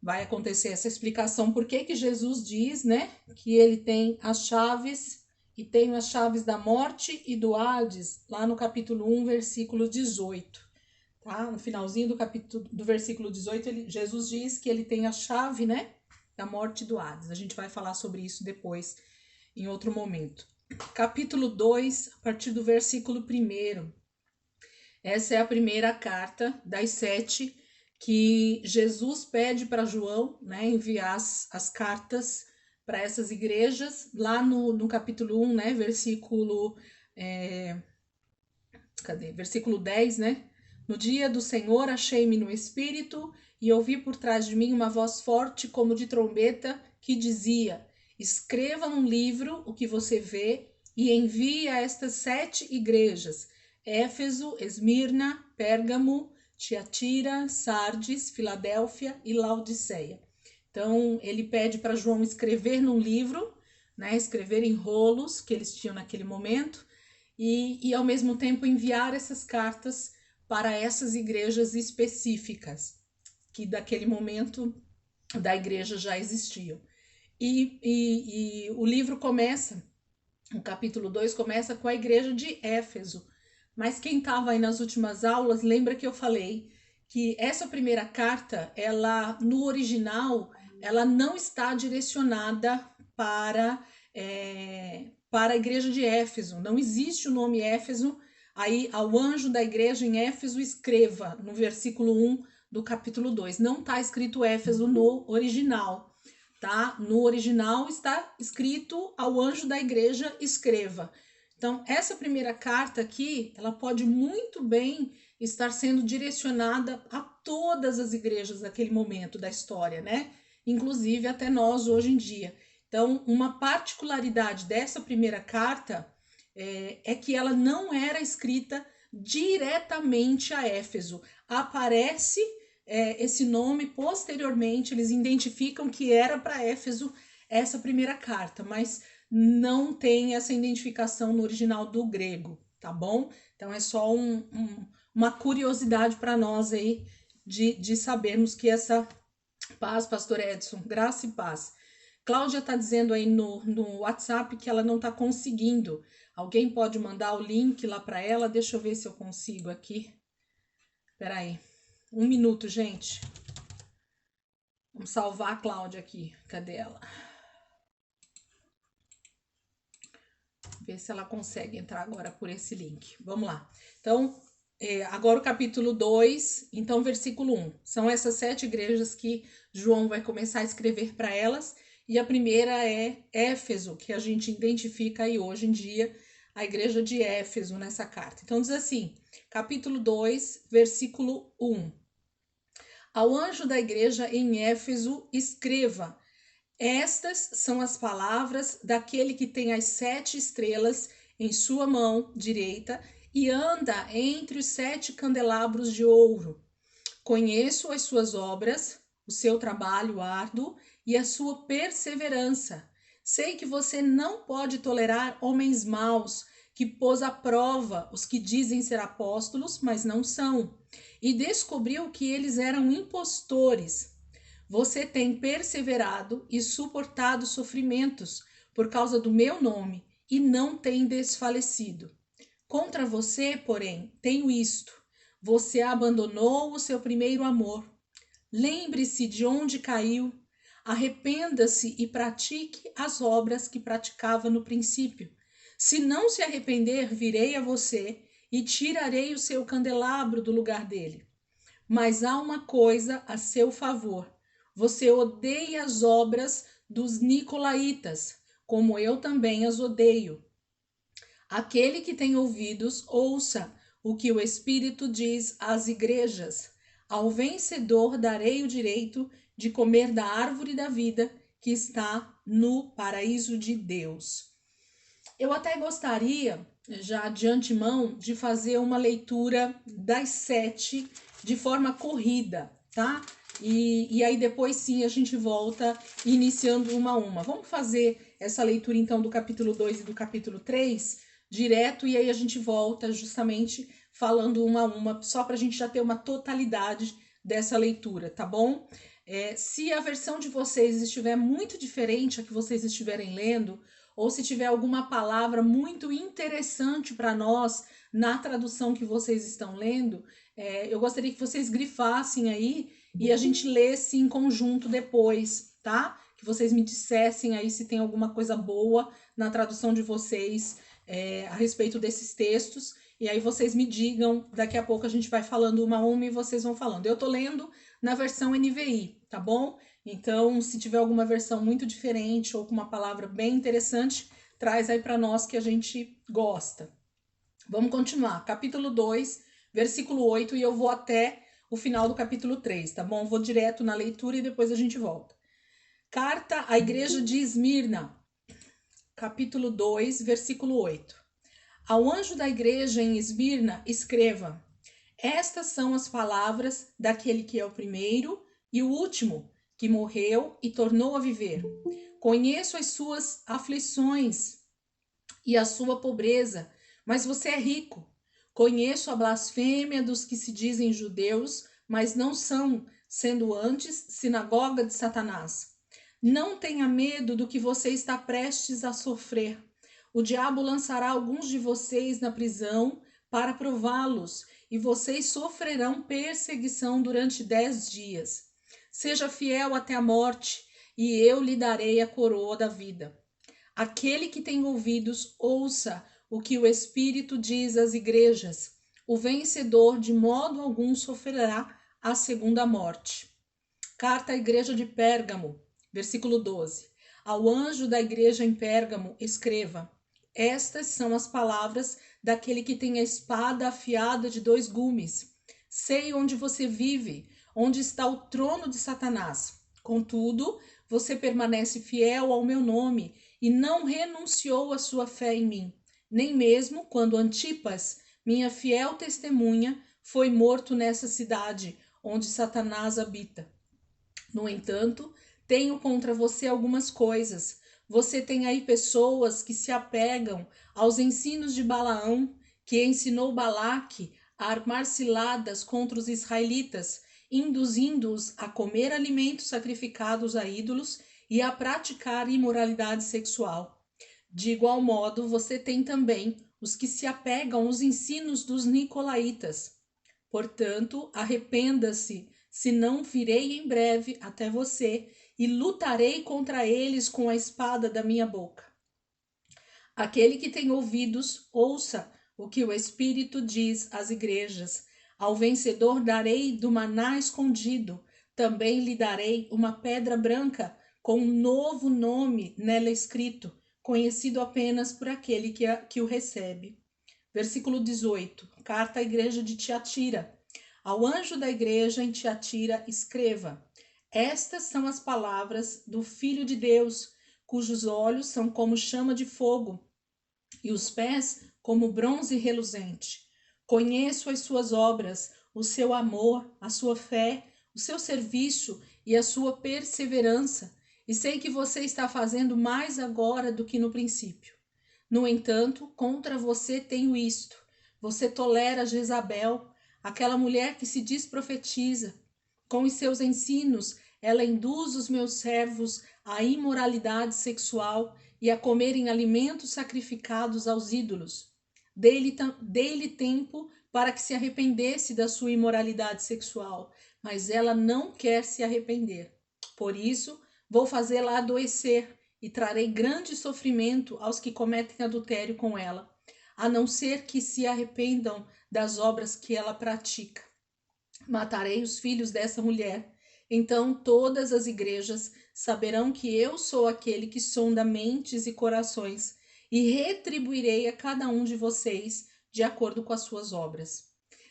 vai acontecer essa explicação, por que que Jesus diz, né, que ele tem as chaves e tem as chaves da morte e do Hades, lá no capítulo 1, versículo 18. Tá? No finalzinho do capítulo do versículo 18, Jesus diz que ele tem a chave, né, da morte e do Hades. A gente vai falar sobre isso depois, em outro momento. Capítulo 2, a partir do versículo 1. Essa é a primeira carta das 7 que Jesus pede para João, né, enviar as cartas para essas igrejas, lá no capítulo 1, né, versículo, versículo 10, né? No dia do Senhor achei-me no Espírito e ouvi por trás de mim uma voz forte como de trombeta que dizia: escreva num livro o que você vê e envie a estas 7 igrejas: Éfeso, Esmirna, Pérgamo, Tiatira, Sardes, Filadélfia e Laodiceia. Então, ele pede para João escrever num livro, né, escrever em rolos que eles tinham naquele momento, e ao mesmo tempo enviar essas cartas para essas igrejas específicas, que daquele momento da igreja já existiam. E o livro começa, o capítulo 2 começa com a igreja de Éfeso. Mas quem estava aí nas últimas aulas, lembra que eu falei que essa primeira carta, ela no original, ela não está direcionada para a igreja de Éfeso. Não existe o nome Éfeso. Aí, ao anjo da igreja em Éfeso, escreva no versículo 1 do capítulo 2. Não está escrito Éfeso no original, tá? No original está escrito ao anjo da igreja, escreva. Então, essa primeira carta aqui, ela pode muito bem estar sendo direcionada a todas as igrejas daquele momento da história, né? Inclusive até nós hoje em dia. Então, uma particularidade dessa primeira carta é que ela não era escrita diretamente a Éfeso. Aparece esse nome posteriormente, eles identificam que era para Éfeso essa primeira carta, mas não tem essa identificação no original do grego, tá bom? Então é só uma curiosidade para nós aí de sabermos que essa paz, pastor Edson, graça e paz. Cláudia está dizendo aí no WhatsApp que ela não está conseguindo. Alguém pode mandar o link lá para ela? Deixa eu ver se eu consigo aqui. Espera aí. 1 minuto, gente. Vamos salvar a Cláudia aqui. Cadê ela? Ver se ela consegue entrar agora por esse link. Vamos lá. Então, agora o capítulo 2, então versículo 1. São essas 7 igrejas que João vai começar a escrever para elas. E a primeira é Éfeso, que a gente identifica aí hoje em dia a igreja de Éfeso nessa carta. Então diz assim, capítulo 2, versículo 1. Ao anjo da igreja em Éfeso, escreva: estas são as palavras daquele que tem as 7 estrelas em sua mão direita e anda entre os 7 candelabros de ouro. Conheço as suas obras, o seu trabalho árduo e a sua perseverança. Sei que você não pode tolerar homens maus, que pôs à prova os que dizem ser apóstolos, mas não são, e descobriu que eles eram impostores. Você tem perseverado e suportado sofrimentos por causa do meu nome e não tem desfalecido. Contra você, porém, tenho isto: você abandonou o seu primeiro amor. Lembre-se de onde caiu, arrependa-se e pratique as obras que praticava no princípio. Se não se arrepender, virei a você e tirarei o seu candelabro do lugar dele. Mas há uma coisa a seu favor: você odeia as obras dos nicolaítas, como eu também as odeio. Aquele que tem ouvidos, ouça o que o Espírito diz às igrejas. Ao vencedor darei o direito de comer da árvore da vida que está no paraíso de Deus. Eu até gostaria, já de antemão, de fazer uma leitura das 7 de forma corrida, tá? E aí depois sim a gente volta iniciando uma a uma. Vamos fazer essa leitura então do capítulo 2 e do capítulo 3 direto, e aí a gente volta justamente falando uma a uma, só para a gente já ter uma totalidade dessa leitura, tá bom? Se a versão de vocês estiver muito diferente a que vocês estiverem lendo, ou se tiver alguma palavra muito interessante para nós na tradução que vocês estão lendo, eu gostaria que vocês grifassem aí e a gente lesse em conjunto depois, tá? Que vocês me dissessem aí se tem alguma coisa boa na tradução de vocês a respeito desses textos. E aí vocês me digam, daqui a pouco a gente vai falando uma a uma e vocês vão falando. Eu tô lendo na versão NVI, tá bom? Então, se tiver alguma versão muito diferente ou com uma palavra bem interessante, traz aí para nós que a gente gosta. Vamos continuar. Capítulo 2, versículo 8, e eu vou até o final do capítulo 3, tá bom? Vou direto na leitura e depois a gente volta. Carta à igreja de Esmirna, capítulo 2, versículo 8. Ao anjo da igreja em Esmirna, escreva: estas são as palavras daquele que é o primeiro e o último, que morreu e tornou a viver. Conheço as suas aflições e a sua pobreza, mas você é rico. Conheço a blasfêmia dos que se dizem judeus, mas não são, sendo antes sinagoga de Satanás. Não tenha medo do que você está prestes a sofrer. O diabo lançará alguns de vocês na prisão para prová-los, e vocês sofrerão perseguição durante 10 dias. Seja fiel até a morte, e eu lhe darei a coroa da vida. Aquele que tem ouvidos, ouça o que o Espírito diz às igrejas. O vencedor de modo algum sofrerá a segunda morte. Carta à igreja de Pérgamo, versículo 12. Ao anjo da igreja em Pérgamo, escreva: estas são as palavras daquele que tem a espada afiada de 2 gumes. Sei onde você vive, onde está o trono de Satanás. Contudo, você permanece fiel ao meu nome e não renunciou à sua fé em mim, nem mesmo quando Antipas, minha fiel testemunha, foi morto nessa cidade onde Satanás habita. No entanto, tenho contra você algumas coisas. Você tem aí pessoas que se apegam aos ensinos de Balaão, que ensinou Balaque a armar ciladas contra os israelitas, induzindo-os a comer alimentos sacrificados a ídolos e a praticar imoralidade sexual. De igual modo, você tem também os que se apegam aos ensinos dos nicolaítas. Portanto, arrependa-se, senão virei em breve até você e lutarei contra eles com a espada da minha boca. Aquele que tem ouvidos, ouça o que o Espírito diz às igrejas. Ao vencedor darei do maná escondido, também lhe darei uma pedra branca com um novo nome nela escrito, conhecido apenas por aquele que o recebe. Versículo 18, carta à igreja de Tiatira. Ao anjo da igreja em Tiatira, escreva: estas são as palavras do Filho de Deus, cujos olhos são como chama de fogo e os pés como bronze reluzente. Conheço as suas obras, o seu amor, a sua fé, o seu serviço e a sua perseverança, e sei que você está fazendo mais agora do que no princípio. No entanto, contra você tenho isto: você tolera Jezabel, aquela mulher que se diz profetiza. Com os seus ensinos, ela induz os meus servos à imoralidade sexual e a comerem alimentos sacrificados aos ídolos. Dei-lhe tempo para que se arrependesse da sua imoralidade sexual, mas ela não quer se arrepender. Por isso, vou fazê-la adoecer e trarei grande sofrimento aos que cometem adultério com ela, a não ser que se arrependam das obras que ela pratica. Matarei os filhos dessa mulher. Então todas as igrejas saberão que eu sou aquele que sonda mentes e corações, e retribuirei a cada um de vocês de acordo com as suas obras.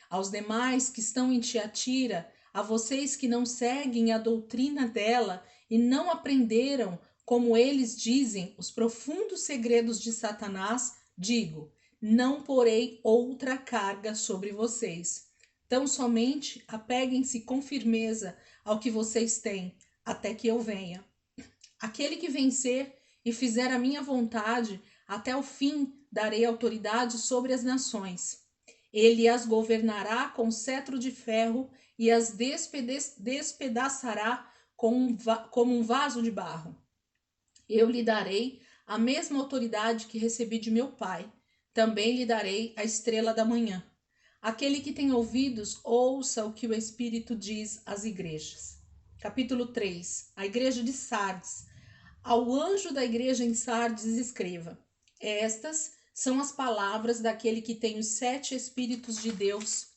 Aos demais que estão em Tiatira, a vocês que não seguem a doutrina dela e não aprenderam, como eles dizem, os profundos segredos de Satanás, digo: não porei outra carga sobre vocês. Tão somente apeguem-se com firmeza ao que vocês têm, até que eu venha. Aquele que vencer e fizer a minha vontade, até o fim darei autoridade sobre as nações. Ele as governará com cetro de ferro e as despedaçará como um vaso de barro. Eu lhe darei a mesma autoridade que recebi de meu Pai. Também lhe darei a estrela da manhã. Aquele que tem ouvidos, ouça o que o Espírito diz às igrejas. Capítulo 3. A igreja de Sardes. Ao anjo da igreja em Sardes escreva: estas são as palavras daquele que tem os 7 Espíritos de Deus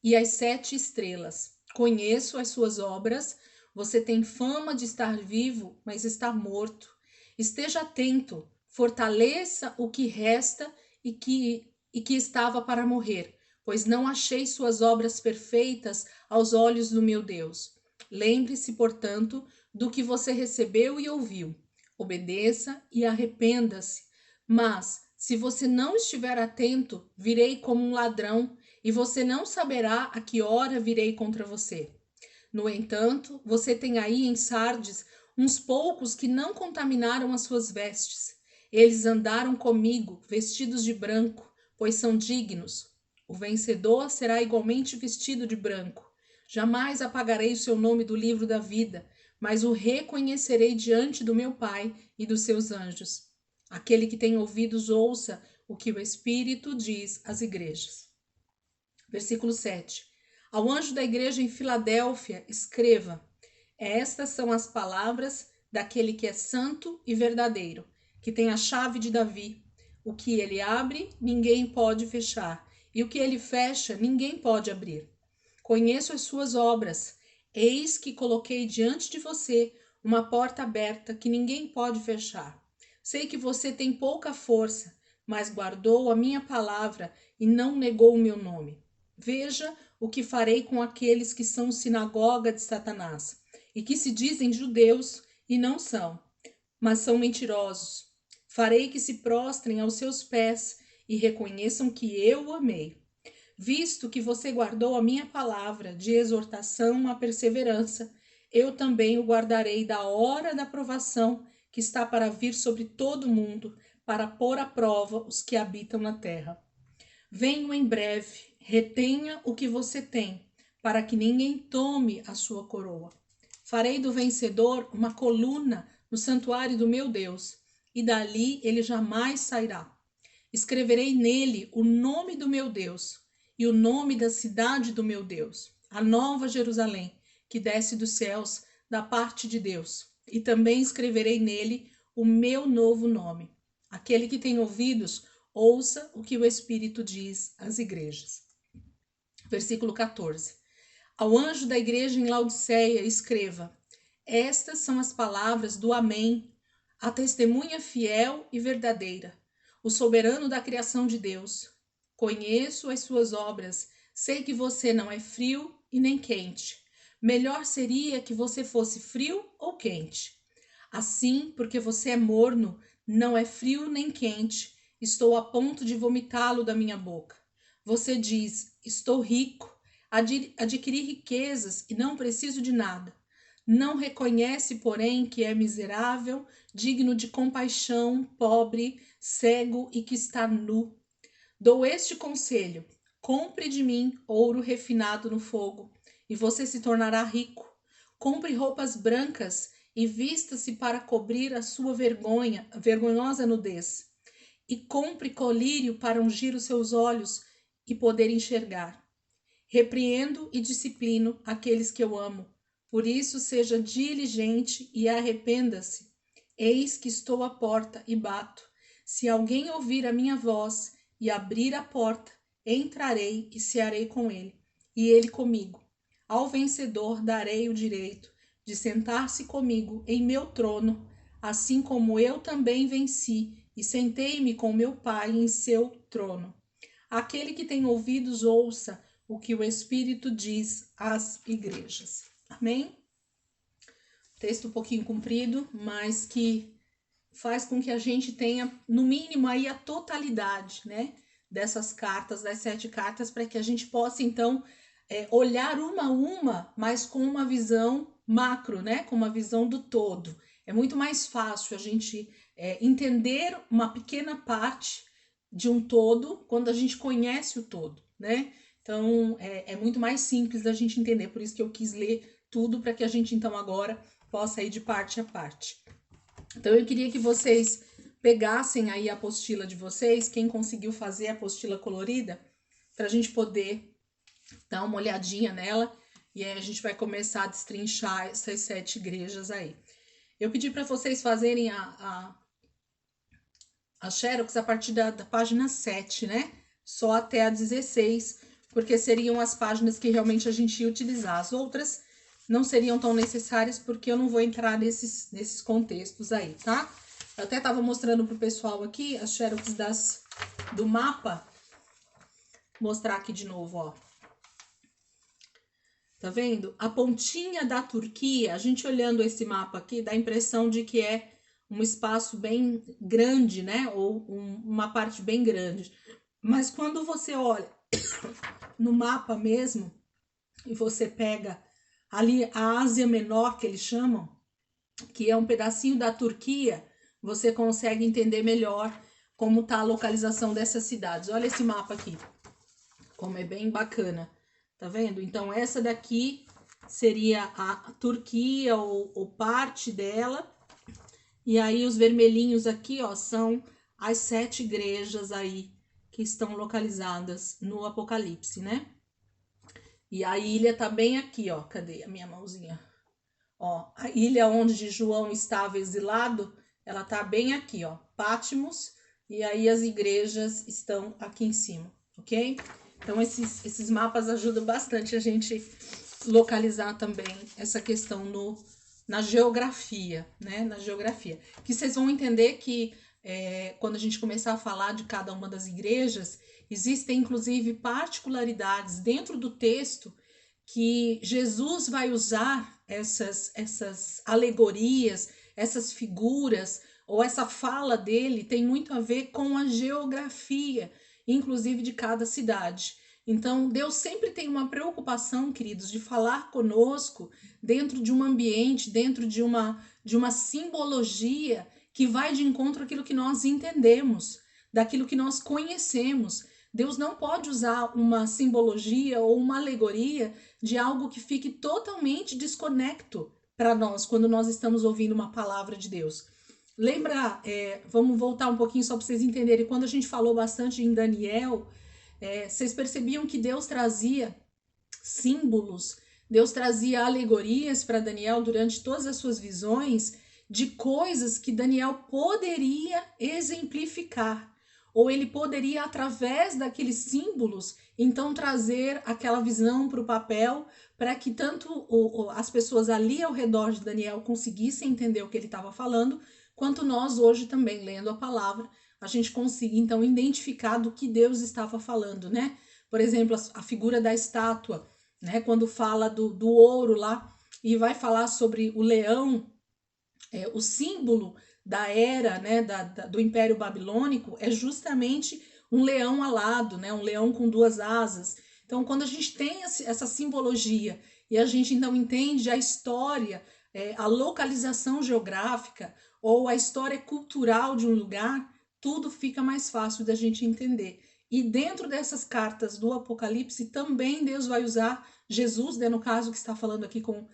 e as 7 estrelas. Conheço as suas obras. Você tem fama de estar vivo, mas está morto. Esteja atento, fortaleça o que resta e que estava para morrer, pois não achei suas obras perfeitas aos olhos do meu Deus. Lembre-se, portanto, do que você recebeu e ouviu. Obedeça e arrependa-se. Mas, se você não estiver atento, virei como um ladrão e você não saberá a que hora virei contra você. No entanto, você tem aí em Sardes uns poucos que não contaminaram as suas vestes. Eles andaram comigo, vestidos de branco, pois são dignos. O vencedor será igualmente vestido de branco. Jamais apagarei o seu nome do livro da vida, mas o reconhecerei diante do meu Pai e dos seus anjos. Aquele que tem ouvidos, ouça o que o Espírito diz às igrejas. Versículo 7. Ao anjo da igreja em Filadélfia, escreva: estas são as palavras daquele que é santo e verdadeiro, que tem a chave de Davi. O que ele abre, ninguém pode fechar, e o que ele fecha, ninguém pode abrir. Conheço as suas obras. Eis que coloquei diante de você uma porta aberta que ninguém pode fechar. Sei que você tem pouca força, mas guardou a minha palavra e não negou o meu nome. Veja o que farei com aqueles que são sinagoga de Satanás e que se dizem judeus e não são, mas são mentirosos. Farei que se prostrem aos seus pés e reconheçam que eu o amei. Visto que você guardou a minha palavra de exortação à perseverança, eu também o guardarei da hora da provação que está para vir sobre todo o mundo, para pôr à prova os que habitam na terra. Venho em breve, retenha o que você tem, para que ninguém tome a sua coroa. Farei do vencedor uma coluna no santuário do meu Deus, e dali ele jamais sairá. Escreverei nele o nome do meu Deus e o nome da cidade do meu Deus, a nova Jerusalém, que desce dos céus da parte de Deus. E também escreverei nele o meu novo nome. Aquele que tem ouvidos, ouça o que o Espírito diz às igrejas. Versículo 14. Ao anjo da igreja em Laodiceia, escreva: estas são as palavras do Amém, a testemunha fiel e verdadeira, o soberano da criação de Deus. Conheço as suas obras, sei que você não é frio e nem quente. Melhor seria que você fosse frio ou quente. Assim, porque você é morno, não é frio nem quente, estou a ponto de vomitá-lo da minha boca. Você diz: estou rico, adquiri riquezas e não preciso de nada. Não reconhece, porém, que é miserável, digno de compaixão, pobre, cego e que está nu. Dou este conselho: compre de mim ouro refinado no fogo, e você se tornará rico. Compre roupas brancas e vista-se para cobrir a sua vergonhosa nudez. E compre colírio para ungir os seus olhos e poder enxergar. Repreendo e disciplino aqueles que eu amo. Por isso, seja diligente e arrependa-se. Eis que estou à porta e bato. Se alguém ouvir a minha voz e abrir a porta, entrarei e cearei com ele, e ele comigo. Ao vencedor darei o direito de sentar-se comigo em meu trono, assim como eu também venci e sentei-me com meu Pai em seu trono. Aquele que tem ouvidos, ouça o que o Espírito diz às igrejas. Amém? Texto um pouquinho comprido, mas que faz com que a gente tenha, no mínimo, aí a totalidade, né, dessas cartas, das 7 cartas, para que a gente possa, então, olhar uma a uma, mas com uma visão macro, né, com uma visão do todo. É muito mais fácil a gente entender uma pequena parte de um todo quando a gente conhece o todo, né? Então, é muito mais simples da gente entender, por isso que eu quis ler tudo para que a gente então agora possa ir de parte a parte. Então eu queria que vocês pegassem aí a apostila de vocês, quem conseguiu fazer a apostila colorida, para a gente poder dar uma olhadinha nela, e aí a gente vai começar a destrinchar essas 7 igrejas aí. Eu pedi para vocês fazerem a xerox a partir da página 7, né? Só até a 16, porque seriam as páginas que realmente a gente ia utilizar. As outras não seriam tão necessárias, porque eu não vou entrar nesses contextos aí, tá? Eu até estava mostrando pro pessoal aqui as xerox do mapa. Vou mostrar aqui de novo, ó. Tá vendo? A pontinha da Turquia, a gente olhando esse mapa aqui, dá a impressão de que é um espaço bem grande, né? Ou uma parte bem grande. Mas quando você olha no mapa mesmo, e você pega ali a Ásia Menor, que eles chamam, que é um pedacinho da Turquia, você consegue entender melhor como tá a localização dessas cidades. Olha esse mapa aqui, como é bem bacana. Tá vendo? Então, essa daqui seria a Turquia ou parte dela. E aí, os vermelhinhos aqui, ó, são as 7 igrejas aí que estão localizadas no Apocalipse, né? E a ilha tá bem aqui, ó. Cadê a minha mãozinha? Ó, a ilha onde João estava exilado, ela tá bem aqui, ó. Patmos. E aí, as igrejas estão aqui em cima, ok? Então, esses mapas ajudam bastante a gente localizar também essa questão na geografia, né? Na geografia. Que vocês vão entender que quando a gente começar a falar de cada uma das igrejas, existem inclusive particularidades dentro do texto que Jesus vai usar essas alegorias, essas figuras, ou essa fala dele tem muito a ver com a geografia, inclusive de cada cidade. Então, Deus sempre tem uma preocupação, queridos, de falar conosco dentro de um ambiente, dentro de uma simbologia que vai de encontro àquilo que nós entendemos, daquilo que nós conhecemos. Deus não pode usar uma simbologia ou uma alegoria de algo que fique totalmente desconecto para nós quando nós estamos ouvindo uma palavra de Deus. Lembra, vamos voltar um pouquinho só para vocês entenderem, quando a gente falou bastante em Daniel, vocês percebiam que Deus trazia símbolos, Deus trazia alegorias para Daniel durante todas as suas visões de coisas que Daniel poderia exemplificar, ou ele poderia, através daqueles símbolos, então trazer aquela visão para o papel, para que tanto as pessoas ali ao redor de Daniel conseguissem entender o que ele estava falando, quanto nós hoje também, lendo a palavra, a gente consiga então identificar do que Deus estava falando, né? Por exemplo, a figura da estátua, né? Quando fala do ouro lá e vai falar sobre o leão, o símbolo da era, né, do Império Babilônico é justamente um leão alado, né? Um leão com 2 asas. Então, quando a gente tem essa simbologia e a gente então entende a história, a localização geográfica ou a história cultural de um lugar, tudo fica mais fácil da gente entender. E dentro dessas cartas do Apocalipse, também Deus vai usar, Jesus, né, no caso que está falando aqui com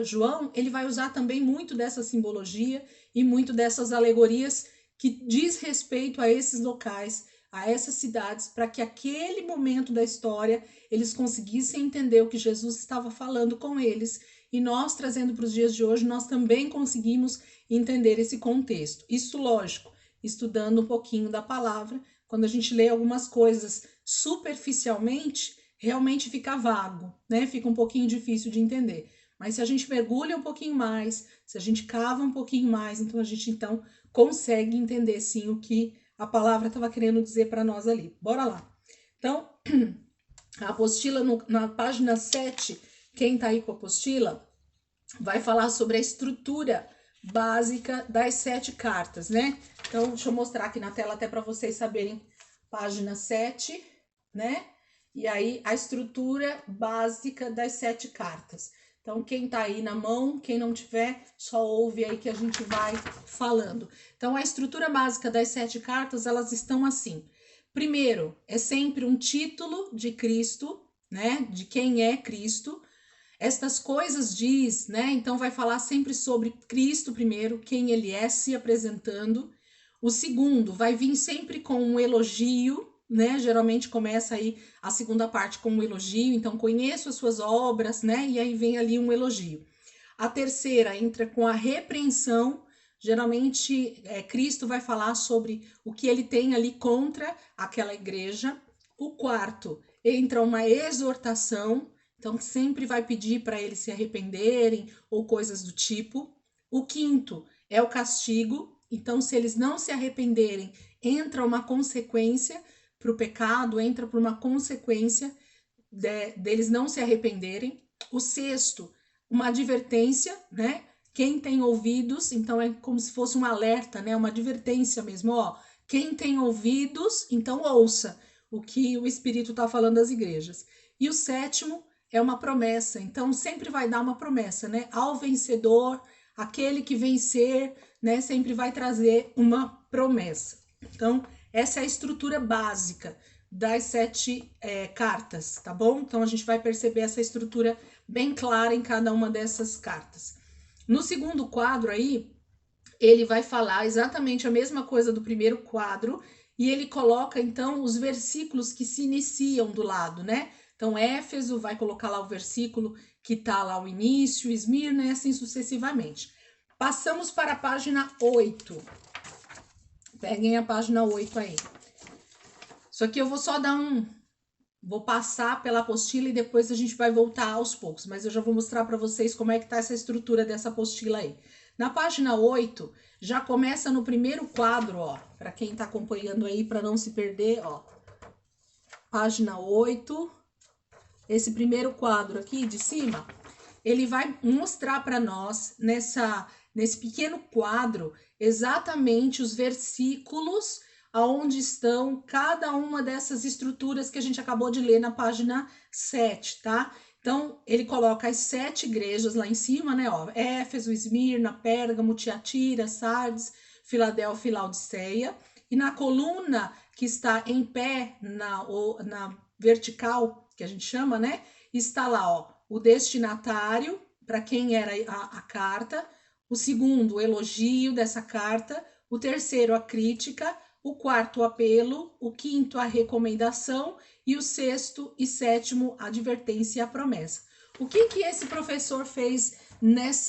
João, ele vai usar também muito dessa simbologia e muito dessas alegorias que diz respeito a esses locais, a essas cidades, para que aquele momento da história eles conseguissem entender o que Jesus estava falando com eles. E nós, trazendo para os dias de hoje, nós também conseguimos entender esse contexto. Isso, lógico, estudando um pouquinho da palavra, quando a gente lê algumas coisas superficialmente, realmente fica vago, né? Fica um pouquinho difícil de entender. Mas se a gente mergulha um pouquinho mais, se a gente cava um pouquinho mais, então a gente então consegue entender sim o que a palavra estava querendo dizer para nós ali. Bora lá. Então, a apostila na página 7, quem está aí com a apostila, vai falar sobre a estrutura básica das 7 cartas, né? Então, deixa eu mostrar aqui na tela até para vocês saberem. Página 7, né? E aí, a estrutura básica das 7 cartas. Então, quem tá aí na mão, quem não tiver, só ouve aí que a gente vai falando. Então, a estrutura básica das 7 cartas, elas estão assim. Primeiro, é sempre um título de Cristo, né? De quem é Cristo. Estas coisas diz, né? Então vai falar sempre sobre Cristo primeiro, quem ele é, se apresentando. O segundo vai vir sempre com um elogio, né? Geralmente começa aí a segunda parte com um elogio, então conheço as suas obras, né? E aí vem ali um elogio. A terceira entra com a repreensão. Geralmente Cristo vai falar sobre o que ele tem ali contra aquela igreja. O quarto entra uma exortação, então sempre vai pedir para eles se arrependerem ou coisas do tipo. O quinto é o castigo, então se eles não se arrependerem, entra uma consequência para o pecado, entra por uma consequência deles não se arrependerem. O sexto, uma advertência, né? Quem tem ouvidos, então é como se fosse um alerta, né? Uma advertência mesmo, ó. Quem tem ouvidos, então ouça o que o Espírito está falando às igrejas. E o sétimo é uma promessa, então sempre vai dar uma promessa, né? Ao vencedor, aquele que vencer, né? Sempre vai trazer uma promessa. Então, essa é a estrutura básica das 7 cartas, tá bom? Então, a gente vai perceber essa estrutura bem clara em cada uma dessas cartas. No segundo quadro aí, ele vai falar exatamente a mesma coisa do primeiro quadro e ele coloca, então, os versículos que se iniciam do lado, né? Então, Éfeso vai colocar lá o versículo que tá lá o início, Esmirna e assim sucessivamente. Passamos para a página 8. Peguem a página 8 aí. Isso aqui eu vou só dar vou passar pela apostila e depois a gente vai voltar aos poucos, mas eu já vou mostrar para vocês como é que tá essa estrutura dessa apostila aí. Na página 8, já começa no primeiro quadro, ó, para quem tá acompanhando aí, para não se perder, ó. Página 8, esse primeiro quadro aqui de cima, ele vai mostrar para nós, nesse pequeno quadro, exatamente os versículos aonde estão cada uma dessas estruturas que a gente acabou de ler na página 7, tá? Então, ele coloca as 7 igrejas lá em cima, né? Ó, Éfeso, Esmirna, Pérgamo, Tiatira, Sardes, Filadélfia e Laodiceia. E na coluna que está em pé, na vertical, que a gente chama, né? Está lá, ó, o destinatário, para quem era a carta. O segundo, o elogio dessa carta. O terceiro, a crítica. O quarto, o apelo. O quinto, a recomendação. E o sexto e sétimo, a advertência e a promessa. O que esse professor fez nesse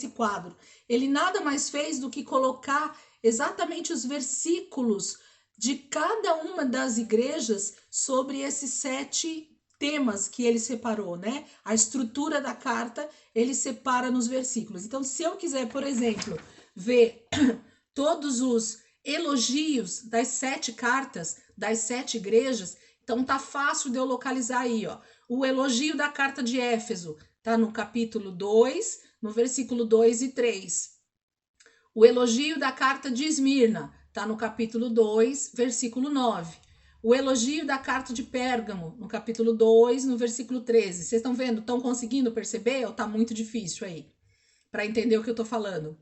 quadro? Ele nada mais fez do que colocar exatamente os versículos de cada uma das igrejas sobre esses 7 temas que ele separou, né? A estrutura da carta ele separa nos versículos. Então, se eu quiser, por exemplo, ver todos os elogios das 7 cartas, das 7 igrejas, então tá fácil de eu localizar aí, ó. O elogio da carta de Éfeso tá no capítulo 2, no versículo 2 e 3. O elogio da carta de Esmirna tá no capítulo 2, versículo 9. O elogio da carta de Pérgamo, no capítulo 2, no versículo 13. Vocês estão vendo? Estão conseguindo perceber? Ou tá muito difícil aí? Para entender o que eu tô falando.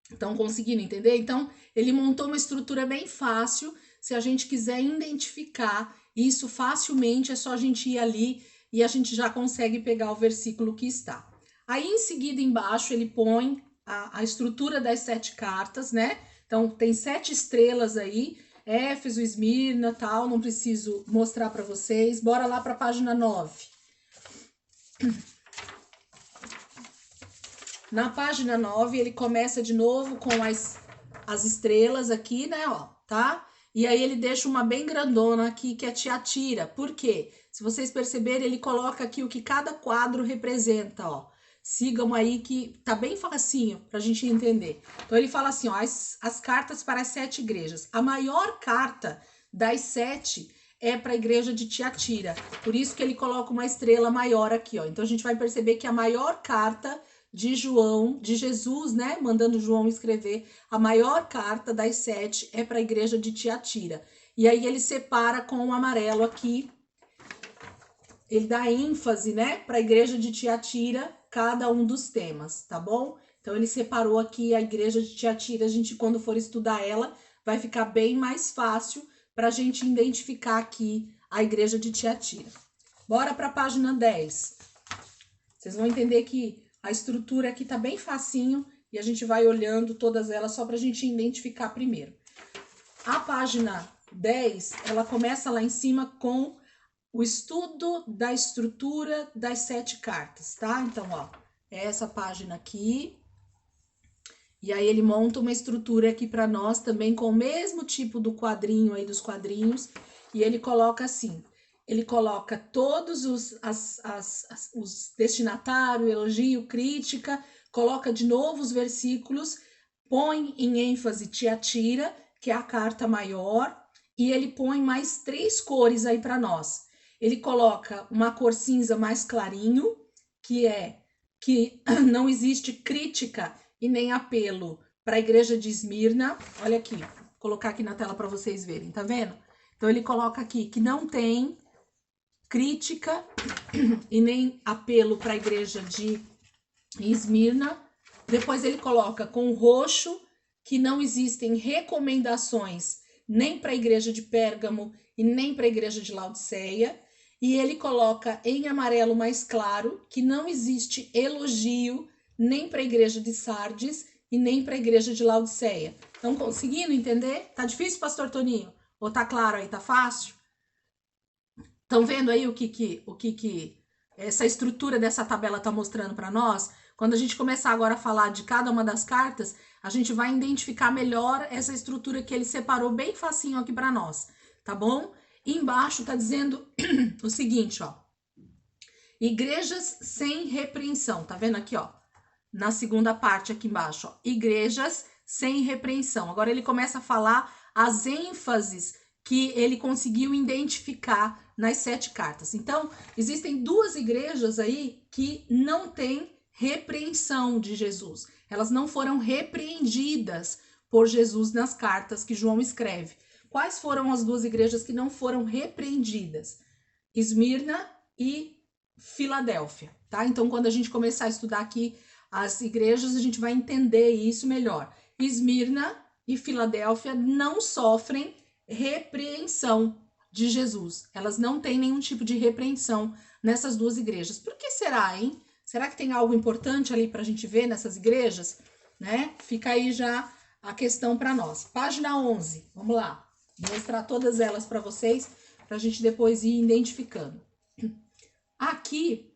Estão conseguindo entender? Então, ele montou uma estrutura bem fácil. Se a gente quiser identificar isso facilmente, é só a gente ir ali e a gente já consegue pegar o versículo que está. Aí, em seguida, embaixo, ele põe a estrutura das 7 cartas, né? Então, tem 7 estrelas aí, Éfeso, Esmirna, tal, não preciso mostrar para vocês. Bora lá para a página 9. Na página 9, ele começa de novo com as estrelas aqui, né, ó, tá? E aí ele deixa uma bem grandona aqui, que é Tiatira. Por quê? Se vocês perceberem, ele coloca aqui o que cada quadro representa, ó. Sigam aí que tá bem facinho pra gente entender. Então ele fala assim, ó, as cartas para as 7 igrejas. A maior carta das 7 é para a igreja de Tiatira. Por isso que ele coloca uma estrela maior aqui, ó. Então a gente vai perceber que a maior carta de João, de Jesus, né, mandando João escrever, a maior carta das 7 é para a igreja de Tiatira. E aí ele separa com o amarelo aqui, ele dá ênfase, né, para a igreja de Tiatira, cada um dos temas, tá bom? Então ele separou aqui a igreja de Tiatira, a gente quando for estudar ela, vai ficar bem mais fácil para a gente identificar aqui a igreja de Tiatira. Bora para a página 10. Vocês vão entender que a estrutura aqui tá bem facinho e a gente vai olhando todas elas só para a gente identificar primeiro. A página 10, ela começa lá em cima com o estudo da estrutura das 7 cartas, tá? Então, ó, é essa página aqui. E aí ele monta uma estrutura aqui para nós também com o mesmo tipo do quadrinho aí dos quadrinhos. E ele coloca assim, ele coloca todos os destinatário, elogio, crítica, coloca de novo os versículos, põe em ênfase Tiatira, que é a carta maior, e ele põe mais 3 cores aí para nós. Ele coloca uma cor cinza mais clarinho, que é que não existe crítica e nem apelo para a igreja de Esmirna. Olha aqui, vou colocar aqui na tela para vocês verem, tá vendo? Então ele coloca aqui que não tem crítica e nem apelo para a igreja de Esmirna. Depois ele coloca com roxo que não existem recomendações nem para a igreja de Pérgamo e nem para a igreja de Laodiceia. E ele coloca em amarelo mais claro que não existe elogio nem para a igreja de Sardes e nem para a igreja de Laodiceia. Estão conseguindo entender? Tá difícil, pastor Toninho? Ou tá claro aí, tá fácil? Estão vendo aí o que essa estrutura dessa tabela tá mostrando para nós? Quando a gente começar agora a falar de cada uma das cartas, a gente vai identificar melhor essa estrutura que ele separou bem facinho aqui para nós, tá bom? E embaixo tá dizendo o seguinte, ó. Igrejas sem repreensão, tá vendo aqui, ó? Na segunda parte aqui embaixo, ó. Igrejas sem repreensão. Agora ele começa a falar as ênfases que ele conseguiu identificar nas 7 cartas. Então, existem 2 igrejas aí que não têm repreensão de Jesus. Elas não foram repreendidas por Jesus nas cartas que João escreve. Quais foram as 2 igrejas que não foram repreendidas? Esmirna e Filadélfia, tá? Então, quando a gente começar a estudar aqui as igrejas, a gente vai entender isso melhor. Esmirna e Filadélfia não sofrem repreensão de Jesus. Elas não têm nenhum tipo de repreensão nessas 2 igrejas. Por que será, hein? Será que tem algo importante ali para a gente ver nessas igrejas? Né? Fica aí já a questão para nós. Página 11, vamos lá. Vou mostrar todas elas para vocês, para a gente depois ir identificando. Aqui,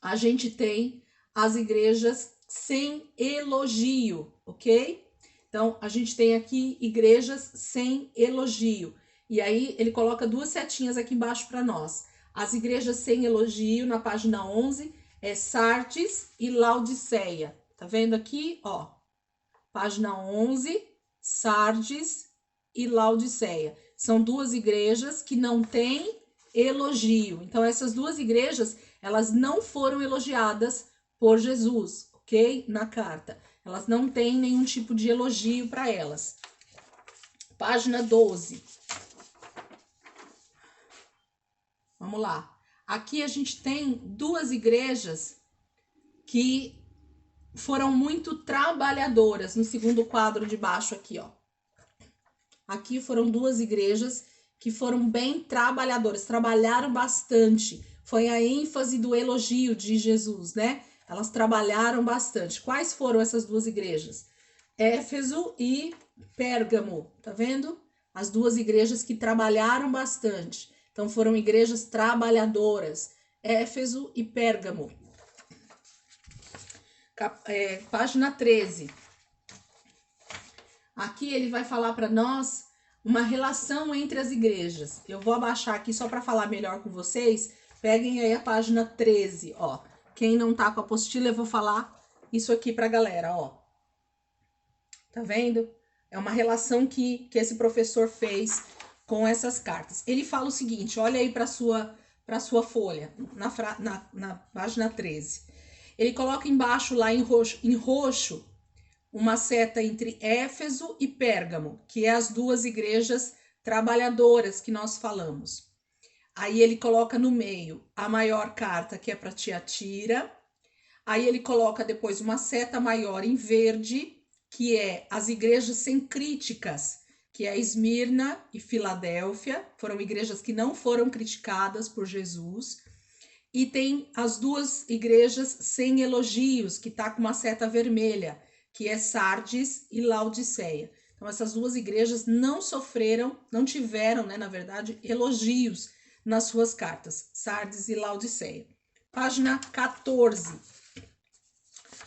a gente tem as igrejas sem elogio, ok? Então, a gente tem aqui igrejas sem elogio. E aí, ele coloca 2 setinhas aqui embaixo para nós. As igrejas sem elogio, na página 11, é Sardes e Laodiceia. Tá vendo aqui? Ó, página 11, Sardes e Laodiceia. São 2 igrejas que não têm elogio. Então, essas 2 igrejas, elas não foram elogiadas por Jesus, ok? Na carta. Elas não têm nenhum tipo de elogio para elas. Página 12. Vamos lá. Aqui a gente tem 2 igrejas que foram muito trabalhadoras, no segundo quadro de baixo aqui, ó. Aqui foram 2 igrejas que foram bem trabalhadoras, trabalharam bastante. Foi a ênfase do elogio de Jesus, né? Elas trabalharam bastante. Quais foram essas 2 igrejas? Éfeso e Pérgamo, tá vendo? As 2 igrejas que trabalharam bastante. Então, foram igrejas trabalhadoras. Éfeso e Pérgamo. Página 13. Aqui ele vai falar para nós uma relação entre as igrejas. Eu vou abaixar aqui só para falar melhor com vocês. Peguem aí a página 13, ó. Quem não tá com a apostila, eu vou falar isso aqui pra galera, ó. Tá vendo? É uma relação que esse professor fez com essas cartas. Ele fala o seguinte, olha aí para sua folha, na página 13. Ele coloca embaixo lá em roxo uma seta entre Éfeso e Pérgamo, que é as 2 igrejas trabalhadoras que nós falamos. Aí ele coloca no meio a maior carta, que é para Tiatira. Aí ele coloca depois uma seta maior em verde, que é as igrejas sem críticas, que é Esmirna e Filadélfia, foram igrejas que não foram criticadas por Jesus. E tem as duas igrejas sem elogios, que tá com uma seta vermelha, que é Sardes e Laodiceia. Então essas duas igrejas não sofreram, não tiveram, né, na verdade, elogios nas suas cartas, Sardes e Laodiceia. Página 14.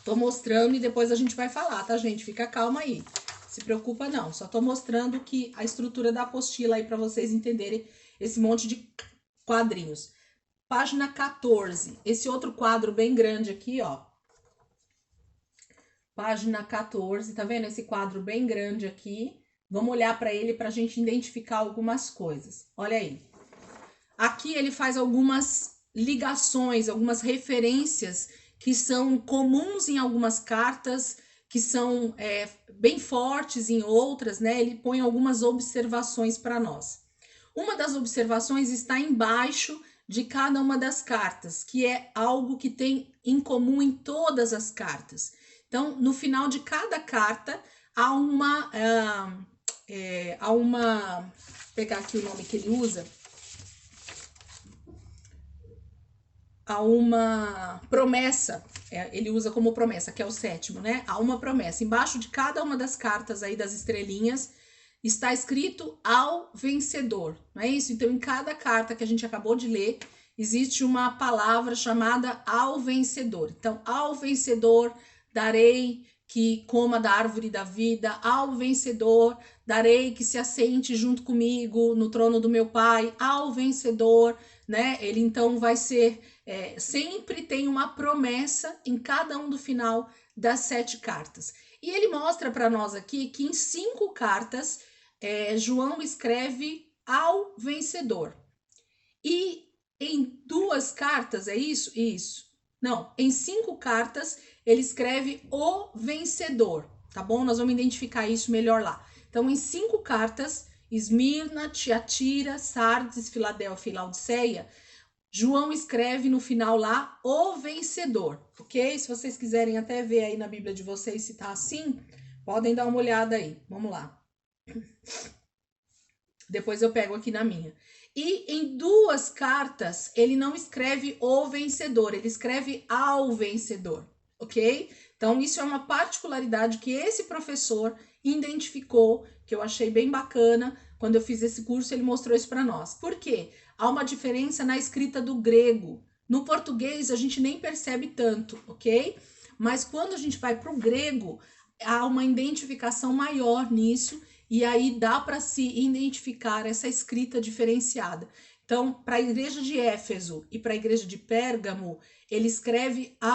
Tô mostrando e depois a gente vai falar, tá, gente? Fica calma aí. Se preocupa não, só tô mostrando que a estrutura da apostila aí para vocês entenderem esse monte de quadrinhos. Página 14. Esse outro quadro bem grande aqui, ó. Página 14, tá vendo esse quadro bem grande aqui? Vamos olhar para ele para a gente identificar algumas coisas. Olha aí. Aqui ele faz algumas ligações, algumas referências que são comuns em algumas cartas, que são bem fortes em outras, né? Ele põe algumas observações para nós. Uma das observações está embaixo de cada uma das cartas, que é algo que tem em comum em todas as cartas. Então, no final de cada carta, há uma... vou pegar aqui o nome que ele usa. Há uma promessa, ele usa como promessa, que é o 7º, né? Há uma promessa. Embaixo de cada uma das cartas aí das estrelinhas, está escrito ao vencedor, não é isso? Então, em cada carta que a gente acabou de ler, existe uma palavra chamada ao vencedor. Então, ao vencedor darei que coma da árvore da vida, ao vencedor darei que se assente junto comigo no trono do meu Pai, ao vencedor, né? Ele então vai ser, sempre tem uma promessa em cada um do final das 7 cartas. E ele mostra para nós aqui que em 5 cartas, João escreve ao vencedor. E em 2 cartas, é isso? Isso. Não, em 5 cartas ele escreve o vencedor, tá bom? Nós vamos identificar isso melhor lá. Então, em 5 cartas, Esmirna, Tiatira, Sardes, Filadélfia e Laodiceia, João escreve no final lá o vencedor, ok? Se vocês quiserem até ver aí na Bíblia de vocês se tá assim, podem dar uma olhada aí. Vamos lá. Depois eu pego aqui na minha. E em 2 cartas, ele não escreve o vencedor, ele escreve ao vencedor, ok? Então, isso é uma particularidade que esse professor identificou, que eu achei bem bacana. Quando eu fiz esse curso, ele mostrou isso para nós. Por quê? Há uma diferença na escrita do grego. No português, a gente nem percebe tanto, ok? Mas quando a gente vai para o grego, há uma identificação maior nisso, e aí dá para se identificar essa escrita diferenciada. Então, para a igreja de Éfeso e para a igreja de Pérgamo, ele escreve